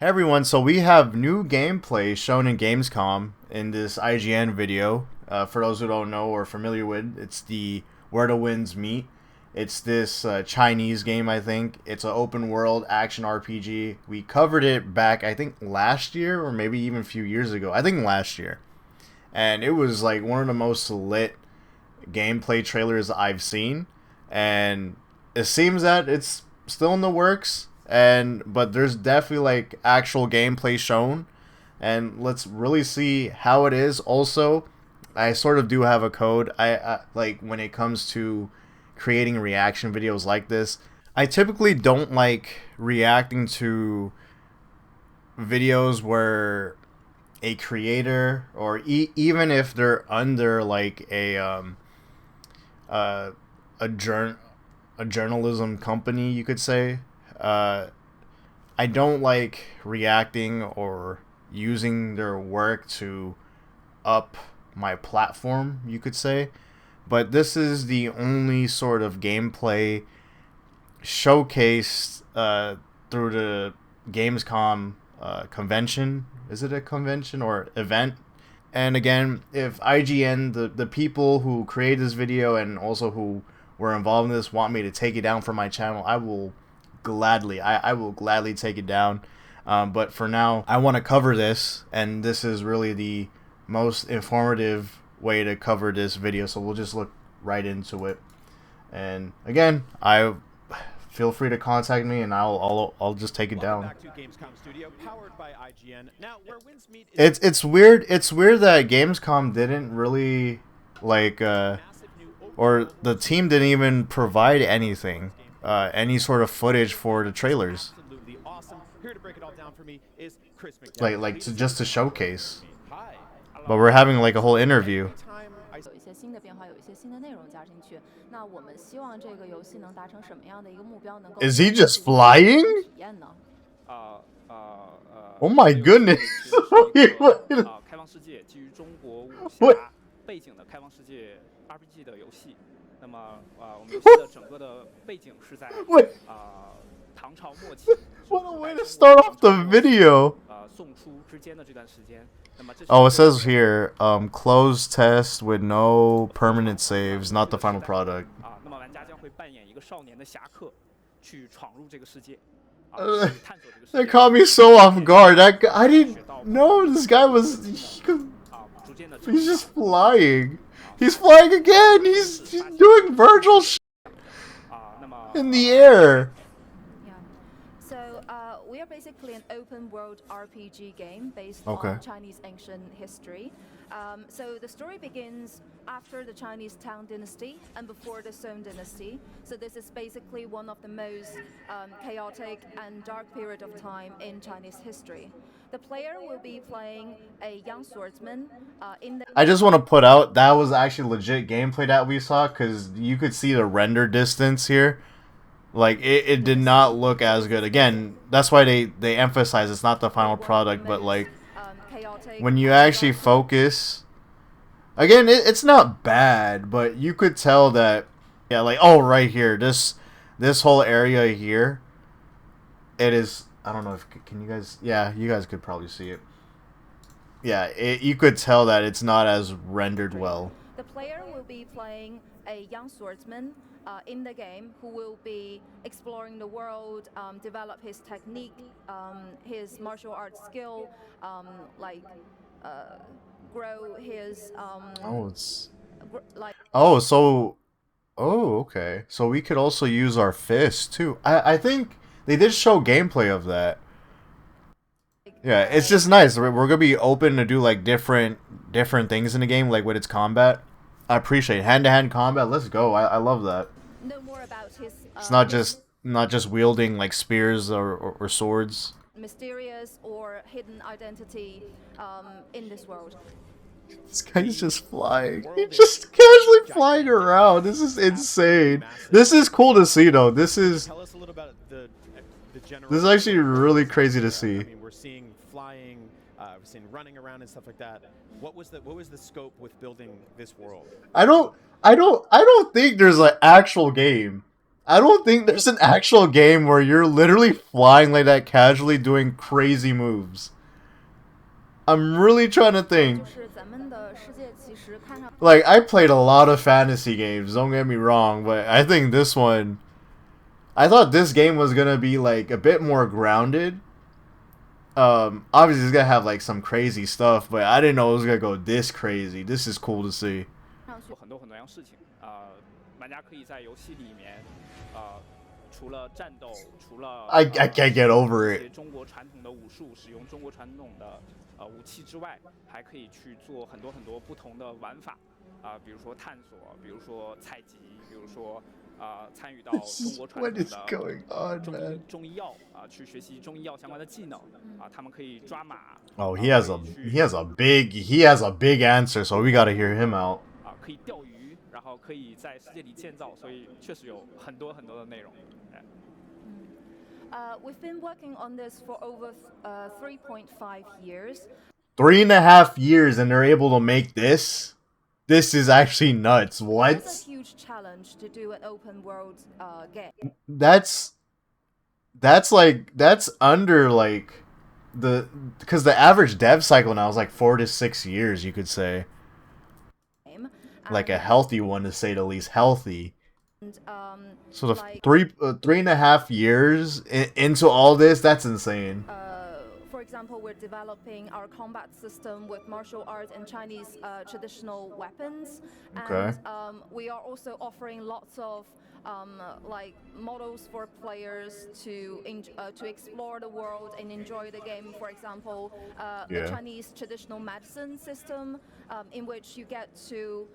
Hey everyone, so we have new gameplay shown in Gamescom in this IGN video. For those who don't know or familiar with, it's the Where the Winds Meet. It's this Chinese game, I think. It's an open world action RPG. We covered it back, I think, last year or maybe even a few years ago. I think last year. And it was like one of the most lit gameplay trailers I've seen. And it seems that it's still in the works, but there's definitely like actual gameplay shown, and let's really see how it is. Also, I sort of do have a code. I like when it comes to creating reaction videos like this, I typically don't like reacting to videos where a creator or even if they're under like uh, a a journalism company, you could say. uh, I don't like reacting or using their work to up my platform, you could say. But this is the only sort of gameplay showcased through the Gamescom convention. Is it a convention or event? And again, if IGN, the people who created this video and also who were involved in this, want me to take it down from my channel, I will gladly take it down. But for now, I want to cover this, and this is really the most informative way to cover this video. So we'll just look right into it. And again, I feel free to contact me, and I'll just take it down. It's weird. It's weird that Gamescom didn't really like or the team didn't even provide anything, any sort of footage for the trailers. Like just to showcase. But we're having like a whole interview. Is he just flying? Oh my goodness! Wait, wait. What? 背景的开放世界 RPG 的游戏。那么我们游戏的整个的背景是在唐朝末期。What a way to start off the video! 宋初之间的这段时间。Oh, it says here, closed test with no permanent saves, not the final product. 那么玩家将会扮演一个少年的侠客，去闯入这个世界。That caught me so off guard. I didn't know this guy was. He's just flying. He's flying again. He's doing Virgil shit in the air. So we are basically an open world RPG game based on Chinese ancient history. So the story begins after the Chinese Tang Dynasty and before the Song Dynasty. So this is basically one of the most chaotic and dark period of time in Chinese history. The player will be playing a young swordsman in the... I just want to put out, that was actually legit gameplay that we saw, because you could see the render distance here. Like, it did not look as good. Again, that's why they emphasize it's not the final product, but like, when you actually focus... Again, it's not bad, but you could tell that, yeah, like, oh, right here, this whole area here, it is... I don't know if can you guys, yeah, you guys could probably see it. Yeah, you could tell that it's not as rendered well. The player will be playing a young swordsman in the game who will be exploring the world, develop his technique, his martial arts skill, grow his okay. So we could also use our fists too. I think they did show gameplay of that. Yeah, it's just nice. We're gonna be open to do like different things in the game, like with its combat. I appreciate hand-to-hand combat. Let's go. I love that. Know more about his, it's not just wielding like spears or swords. Mysterious or hidden identity in this world. This guy's just flying. He's just casually flying around. This is insane. This is cool to see, though. This is actually really crazy to see. I mean, we're seeing flying, we're seeing running around and stuff like that. What was the scope with building this world? I don't think there's an actual game. I don't think there's an actual game where you're literally flying like that casually doing crazy moves. I'm really trying to think. Like, I played a lot of fantasy games, don't get me wrong, but I think this one... I thought this game was gonna be, like, a bit more grounded. Obviously it's gonna have, like, some crazy stuff, but I didn't know it was gonna go this crazy. This is cool to see. I can't get over it. 武器之外，还可以去做很多不同的玩法比如说探索，比如说采集，比如说参与到中国传统的中医药去学习中医药相关的技能他们可以抓马。Oh, he has a big answer, so we gotta hear him out. 可以钓鱼，然后可以在世界里建造，所以确实有很多的内容。We've been working on this for over 3.5 years. 3.5 years, and they're able to make this? This is actually nuts. What? It's a huge challenge to do an open world game. That's under like because the average dev cycle now is like 4 to 6 years, you could say. Like a healthy one, to say the least. Healthy. So the like, 3.5 years into all this, that's insane. For example, we're developing our combat system with martial arts and Chinese traditional weapons. Okay. And we are also offering lots of like models for players to explore the world and enjoy the game. For example, the Chinese traditional medicine system, in which you get to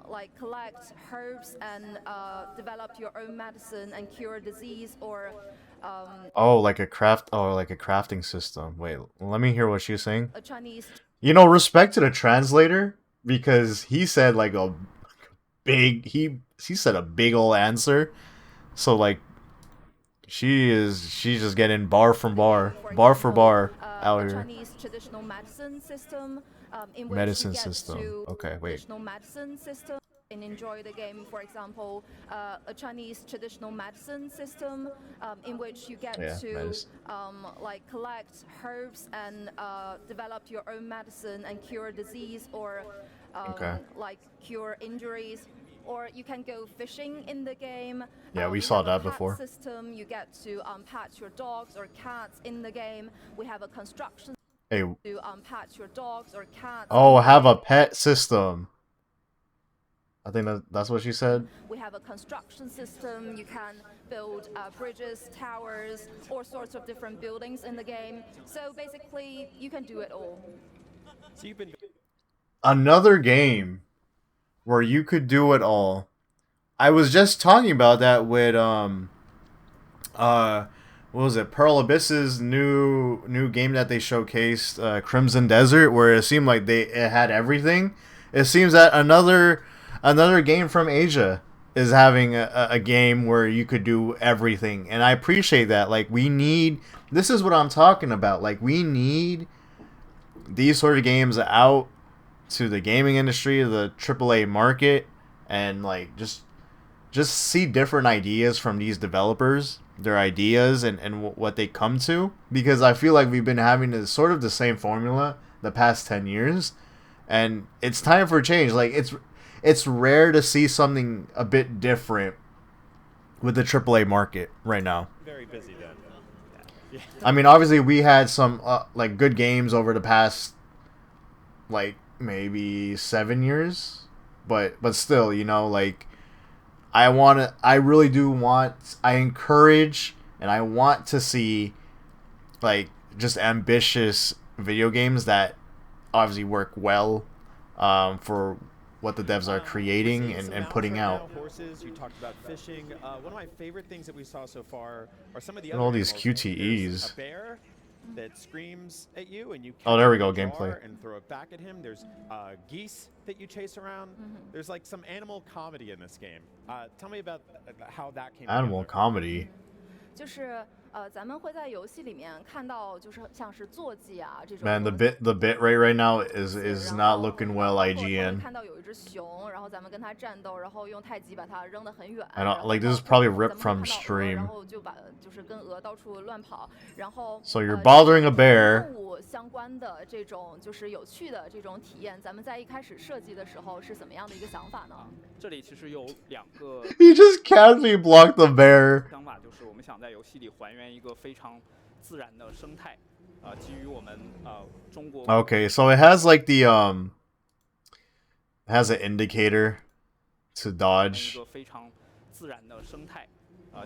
like collect herbs and develop your own medicine and cure disease or. Like a crafting system. Wait, let me hear what she's saying. A Chinese. You know, respect to the translator, because he said like a big he said a big old answer. So like she's just getting bar for bar out here. Chinese traditional medicine system in which medicine you get system. To okay, wait. Traditional medicine system and enjoy the game. For example, a Chinese traditional medicine system in which you get to like collect herbs and develop your own medicine and cure disease or like cure injuries. Or you can go fishing in the game. Yeah, we saw that before. System, you get to pet your dogs or cats in the game. We have a construction to pet your dogs or cats. Oh, have a pet system. I think that's what she said. We have a construction system. You can build bridges, towers, all sorts of different buildings in the game. So basically, you can do it all. So you've been another game where you could do it all. I was just talking about that with what was it? Pearl Abyss's new game that they showcased, Crimson Desert, where it seemed like it had everything. It seems that another game from Asia is having a game where you could do everything, and I appreciate that. Like, this is what I'm talking about. Like, we need these sort of games out to the gaming industry, the AAA market, and like just see different ideas from these developers, their ideas and what they come to, because I feel like we've been having this sort of the same formula the past 10 years, and it's time for a change. Like, it's rare to see something a bit different with the AAA market right now. Very busy then. Yeah. I mean, obviously we had some like good games over the past like maybe 7 years, but still, you know, like I encourage and I want to see like just ambitious video games that obviously work well for what the devs are creating and putting out. Horses, you talked about fishing. One of my favorite things that we saw so far are some of the other all these QTEs. A bear that screams at you and you there we go, gameplay, and throw it back at him. There's geese that you chase around. There's like some animal comedy in this game. Tell me about how that came animal together. Comedy. 就是咱们会在游戏里面看到，就是像是坐骑啊这种。Man, the bit rate right now is not looking well. IGN. 看到有一只熊，然后咱们跟它战斗，然后用太极把它扔得很远。I don't like this is probably ripped from stream. 然后就把就是跟鹅到处乱跑，然后。So you're bothering a bear. 动物相关的这种就是有趣的这种体验，咱们在一开始设计的时候是怎么样的一个想法呢？这里其实有2个。He just casually blocked the bear. 想法就是我们想在游戏里还原一个非常自然的生态，基于我们中国。Okay, so it has like the has an indicator to dodge. 一个非常自然的生态，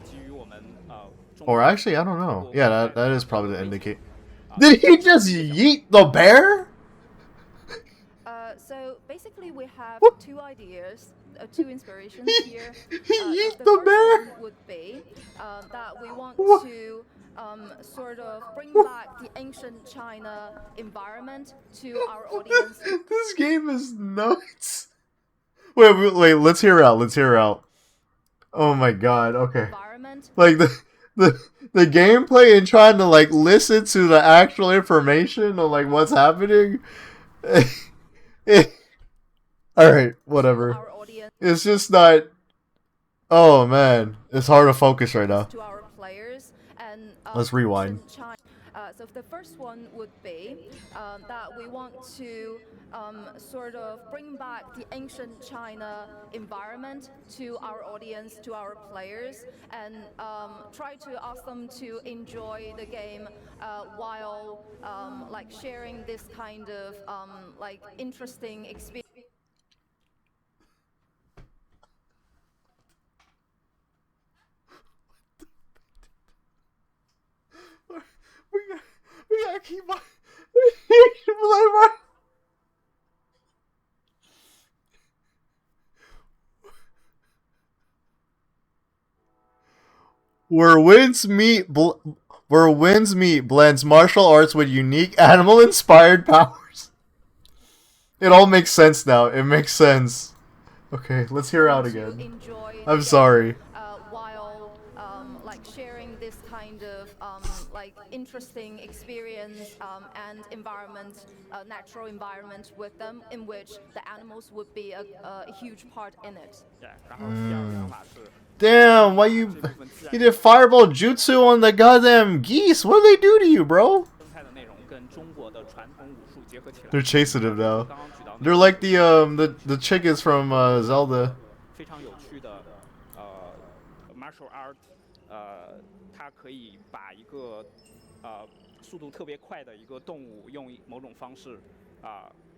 基于我们Or actually, I don't know. Yeah, that is probably the indicator. Did he just yeet the bear? So basically, we have 2 ideas, 2 inspirations here. He yeet the the bear. First one would be that we want to sort of bring back the ancient China environment to our audience. This game is nuts. Wait, let's hear her out. Let's hear her out. Oh my god. Okay. Like the gameplay and trying to like listen to the actual information of like what's happening. Alright, whatever. It's just not. Oh man, it's hard to focus right now. To our players and, let's rewind. So the first one would be that we want to sort of bring back the ancient China environment to our audience, to our players, and try to ask them to enjoy the game while like sharing this kind of like interesting experience. We gotta keep on. Where winds meet blends martial arts with unique animal-inspired powers. It all makes sense now. It makes sense. Okay, let's hear out again. I'm sorry. While like sharing this kind of like interesting experience and environment, natural environment with them, in which the animals would be a huge part in it. Damn, why you did fireball jutsu on the goddamn geese? What do they do to you, bro? They're chasing him now. They're like the chickens from Zelda. 非常有趣的martial art， 它可以把一个速度特别快的一个动物用某种方式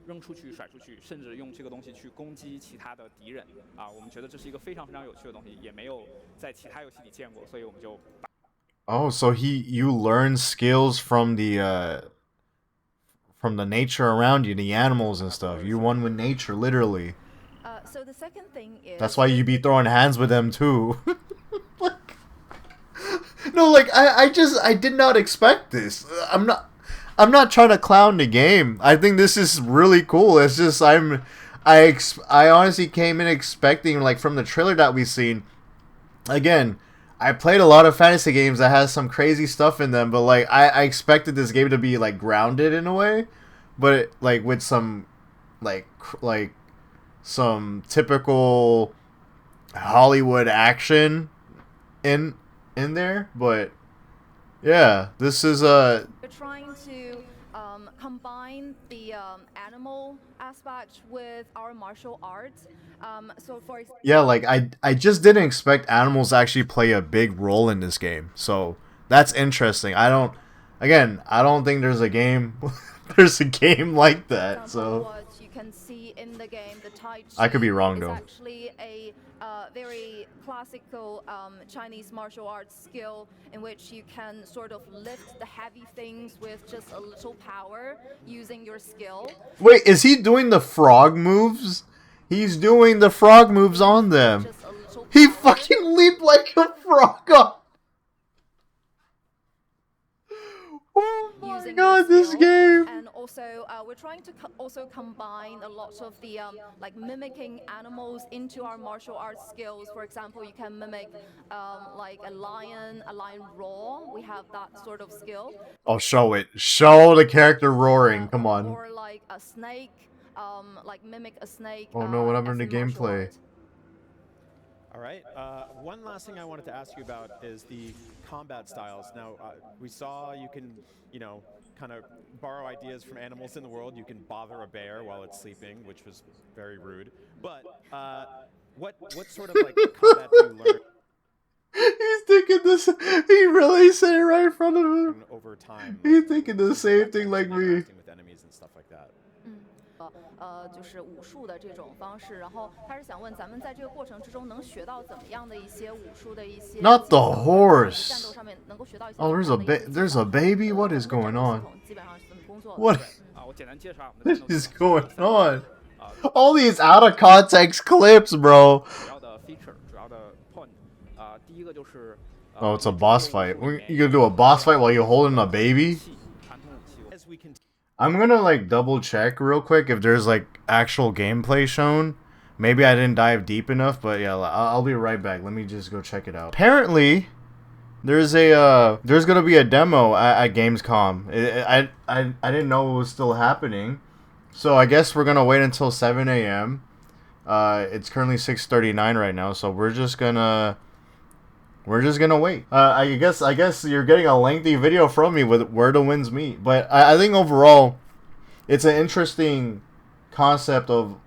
扔出去、甩出去，甚至用这个东西去攻击其他的敌人我们觉得这是一个非常非常有趣的东西，也没有在其他游戏里见过，所以我们就。Oh, so you learn skills from the nature around you, the animals and stuff. You're one with nature, literally. So the second thing is. That's why you be throwing hands with them too. I did not expect this. I'm not trying to clown the game. I think this is really cool. It's just I honestly came in expecting, like, from the trailer that we've seen. Again, I played a lot of fantasy games that has some crazy stuff in them, but like I expected this game to be like grounded in a way, but like with some like some typical Hollywood action in there. But yeah, this is We're trying to combine the animal aspect with our martial arts. So for yeah, like I just didn't expect animals to actually play a big role in this game. So that's interesting. I don't think there's a game like that. So what you can see in the game, the Tai Chi I could be wrong though. It's actually a very classical Chinese martial arts skill in which you can sort of lift the heavy things with just a little power using your skill. Wait, is he doing the frog moves? He's doing the frog moves on them. He fucking leaped like a frog up. Oh my using God, your this skill. game. And also, we're trying to also combine a lot of the like mimicking animals into our martial arts skills. For example, you can mimic like a lion roar. We have that sort of skill. Oh, show it. Show the character roaring. Come on. Or like a snake, like mimic a snake. Oh no, what happened to gameplay? All right. One last thing I wanted to ask you about is the combat styles. Now, we saw you can, kind of borrow ideas from animals in the world. You can bother a bear while it's sleeping, which was very rude. But what sort of like combat do you learn? He's thinking this. He really said it right in front of him. Over time, He's thinking the same thing like me. With enemies and stuff like that. 就是武术的这种方式，然后他是想问咱们在这个过程之中能学到怎么样的一些武术的一些 Not the horse. 战斗上面能够学到一些 Oh, there's a baby. What is going on? 基本上是这么工作的。 What 我简单介绍我们的 what is going on? All these out of context clips, bro. 主要的 feature 主要的 point 第一个就是 Oh, it's a boss fight. You gonna do a boss fight while you're holding a baby? 传统武器 As we continue. I'm gonna like double check real quick if there's like actual gameplay shown. Maybe I didn't dive deep enough, but yeah, I'll be right back. Let me just go check it out. Apparently, there's gonna be a demo at Gamescom. I didn't know it was still happening, so I guess we're gonna wait until 7 a.m. It's currently 6:39 right now, so we're just gonna wait. I guess you're getting a lengthy video from me with where the winds meet, but I think overall, it's an interesting concept of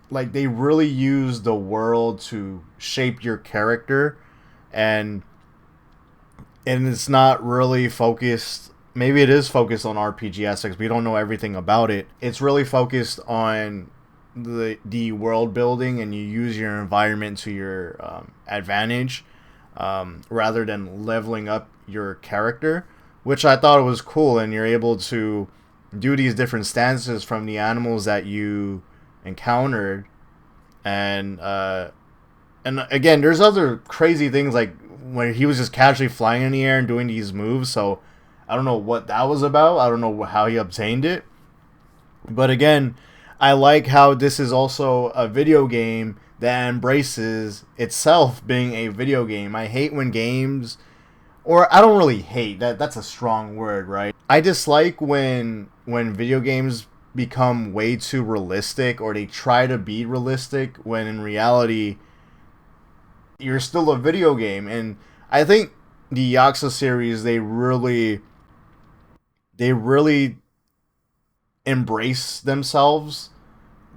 like they really use the world to shape your character, and it's not really focused. Maybe it is focused on RPG aspects. We don't know everything about it. It's really focused on the world building, and you use your environment to your advantage rather than leveling up your character, which I thought was cool. And you're able to do these different stances from the animals that you encountered, and again, there's other crazy things like when he was just casually flying in the air and doing these moves. So I don't know what that was about. I don't know how he obtained it, but again, I like how this is also a video game that embraces itself being a video game. I hate when games, or I don't really hate, that's a strong word, right? I dislike when video games become way too realistic, or they try to be realistic when in reality you're still a video game. And I think the Yakuza series, they really embrace themselves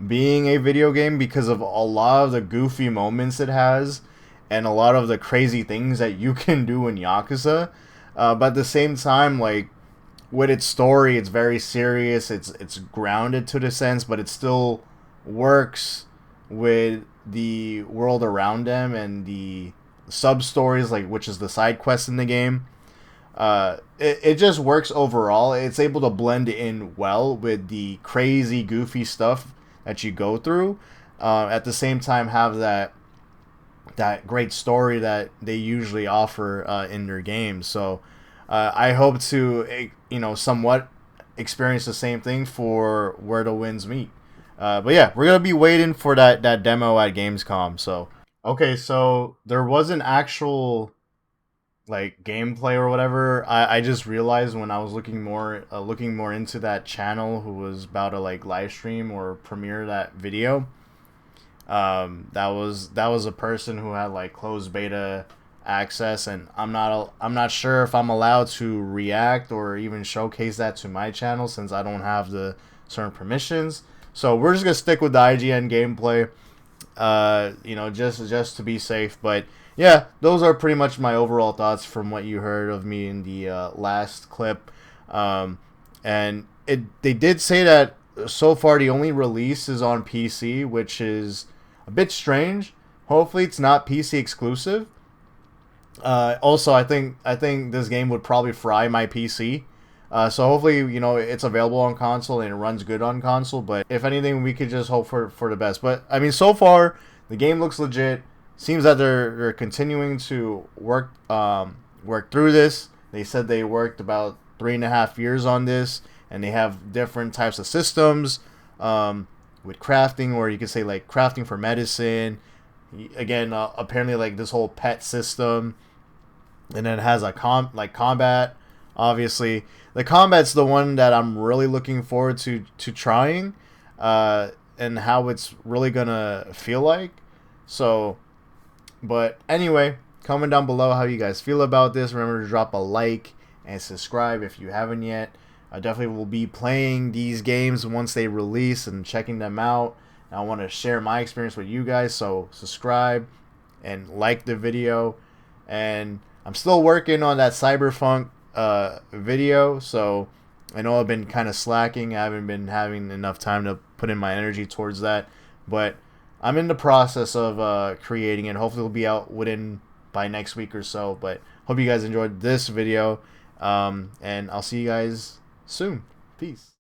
being a video game because of a lot of the goofy moments it has and a lot of the crazy things that you can do in Yakuza. But at the same time, like with its story, it's very serious. It's grounded to the sense, but it still works with the world around them and the sub stories, like which is the side quests in the game. It just works overall. It's able to blend in well with the crazy, goofy stuff that you go through. At the same time, have that great story that they usually offer in their games. So I hope to somewhat experience the same thing for Where the Winds Meet. But yeah, we're gonna be waiting for that demo at Gamescom. So okay, so there was an actual like gameplay or whatever. I just realized when I was looking more into that channel who was about to like live stream or premiere that video. That was a person who had like closed beta access, and I'm not sure if I'm allowed to react or even showcase that to my channel since I don't have the certain permissions. So we're just gonna stick with the IGN gameplay, just to be safe. But yeah, those are pretty much my overall thoughts from what you heard of me in the last clip. And they did say that so far the only release is on PC, which is a bit strange. Hopefully it's not PC exclusive. Also, I think this game would probably fry my PC. So hopefully, it's available on console and it runs good on console. But if anything, we could just hope for the best. But I mean, so far the game looks legit. Seems that they're continuing to work through this They said they worked about 3.5 years on this, and they have different types of systems with crafting, or you could say like crafting for medicine. Again, apparently like this whole pet system, and then it has a combat. Obviously, the combat's the one that I'm really looking forward to trying, and how it's really gonna feel like. So, but anyway, comment down below how you guys feel about this. Remember to drop a like and subscribe if you haven't yet. I definitely will be playing these games once they release and checking them out. I want to share my experience with you guys, so subscribe and like the video. And I'm still working on that Cyberpunk video, so I know I've been kind of slacking. I haven't been having enough time to put in my energy towards that, but I'm in the process of creating it. Hopefully it'll be out by next week or so. But hope you guys enjoyed this video, and I'll see you guys soon. Peace.